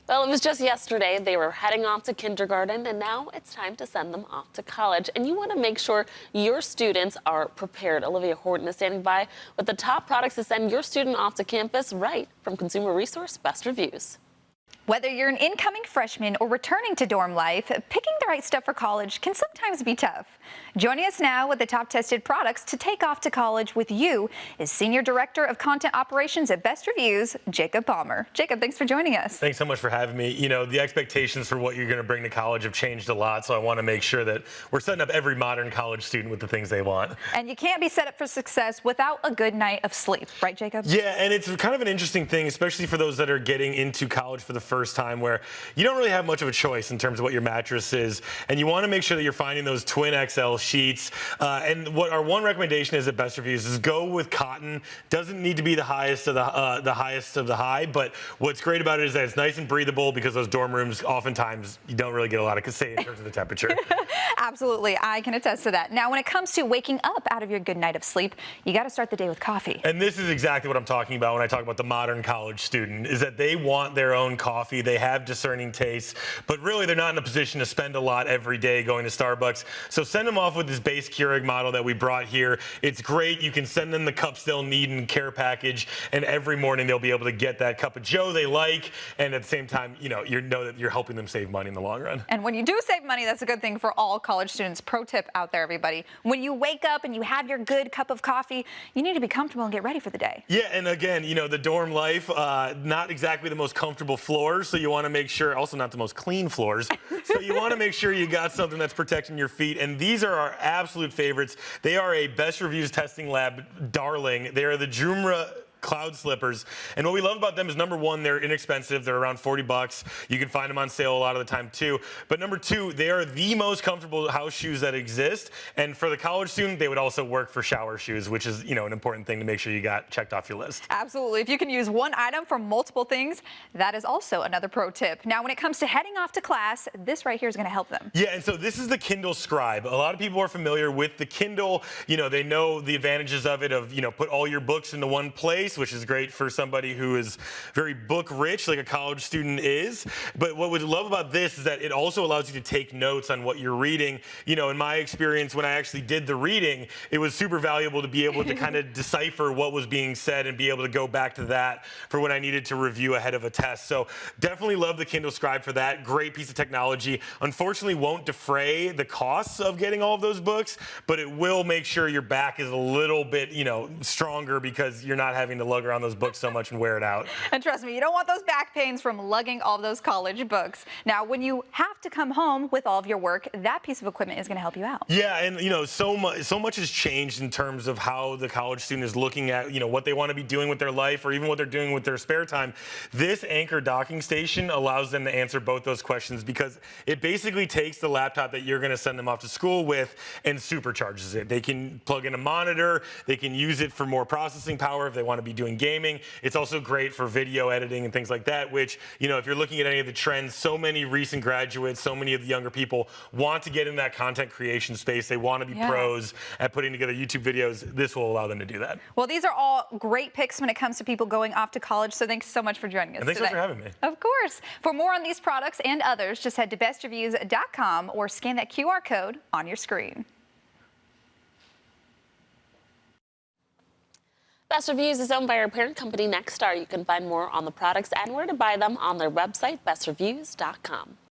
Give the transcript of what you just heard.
Well, it was just yesterday they were heading off to kindergarten, and now it's time to send them off to college. And you want to make sure your students are prepared. Olivia Horton is standing by with the top products to send your student off to campus, right from Consumer Resource Best Reviews. Whether you're an incoming freshman or returning to dorm life, picking the right stuff for college can sometimes be tough. Joining us now with the top tested products to take off to college with you is Senior Director of Content Operations at Best Reviews, Jacob Palmer. Jacob, thanks for joining us. Thanks so much for having me. You know, the expectations for what you're going to bring to college have changed a lot, so I want to make sure that we're setting up every modern college student with the things they want. And you can't be set up for success without a good night of sleep, right, Jacob? Yeah, and it's kind of an interesting thing, especially for those that are getting into college for the first time, where you don't really have much of a choice in terms of what your mattress is, and you want to make sure that you're finding those twin XL sheets. And what our one recommendation is at Best Reviews is go with cotton. Doesn't need to be the highest of the high, but what's great about it is that it's nice and breathable, because those dorm rooms oftentimes you don't really get a lot of say in terms of the temperature. Absolutely, I can attest to that. Now, when it comes to waking up out of your good night of sleep, you got to start the day with coffee. And this is exactly what I'm talking about when I talk about the modern college student, is that they want their own coffee. They have discerning tastes, but really they're not in a position to spend a lot every day going to Starbucks. So send them off with this base Keurig model that we brought here. It's great. You can send them the cups they'll need in care package, and every morning they'll be able to get that cup of joe they like, and at the same time, you know that you're helping them save money in the long run. And when you do save money, that's a good thing for all college students. Pro tip out there, everybody. When you wake up and you have your good cup of coffee, you need to be comfortable and get ready for the day. Yeah, and again, you know, the dorm life, not exactly the most comfortable floors, so you want to make sure, also not the most clean floors, so you want to make sure you got something that's protecting your feet, and these are our absolute favorites. They are a Best Reviews Testing Lab darling. They are the Joomla cloud slippers, and what we love about them is, number one, they're inexpensive. They're around 40 bucks. You can find them on sale a lot of the time too. But number two, they are the most comfortable house shoes that exist, and for the college student, they would also work for shower shoes, which is, you know, an important thing to make sure you got checked off your list. Absolutely. If you can use one item for multiple things, that is also another pro tip. Now, when it comes to heading off to class, this right here is going to help them. Yeah, and so this is the Kindle Scribe. A lot of people are familiar with the Kindle. You know, they know the advantages of it, of, you know, put all your books into one place, which is great for somebody who is very book rich, like a college student is. But what we love about this is that it also allows you to take notes on what you're reading. You know, in my experience, when I actually did the reading, it was super valuable to be able to kind of decipher what was being said and be able to go back to that for when I needed to review ahead of a test. So definitely love the Kindle Scribe for that. Great piece of technology. Unfortunately, won't defray the costs of getting all of those books, but it will make sure your back is a little bit, you know, stronger, because you're not having to lug around those books so much and wear it out. And trust me, you don't want those back pains from lugging all those college books. Now, when you have to come home with all of your work, that piece of equipment is going to help you out. Yeah, and you know, so much has changed in terms of how the college student is looking at, you know, what they want to be doing with their life, or even what they're doing with their spare time. This Anchor docking station allows them to answer both those questions, because it basically takes the laptop that you're going to send them off to school with and supercharges it. They can plug in a monitor, they can use it for more processing power if they want to be doing gaming. It's also great for video editing and things like that, which, you know, if you're looking at any of the trends, so many recent graduates, so many of the younger people want to get in that content creation space. They want to be pros at putting together YouTube videos. This will allow them to do that. Well, these are all great picks when it comes to people going off to college, so thanks so much for joining us And thanks today. for having me. Of course. For more on these products and others, just head to bestreviews.com or scan that QR code on your screen. Best Reviews is owned by our parent company, Nexstar. You can find more on the products and where to buy them on their website, bestreviews.com.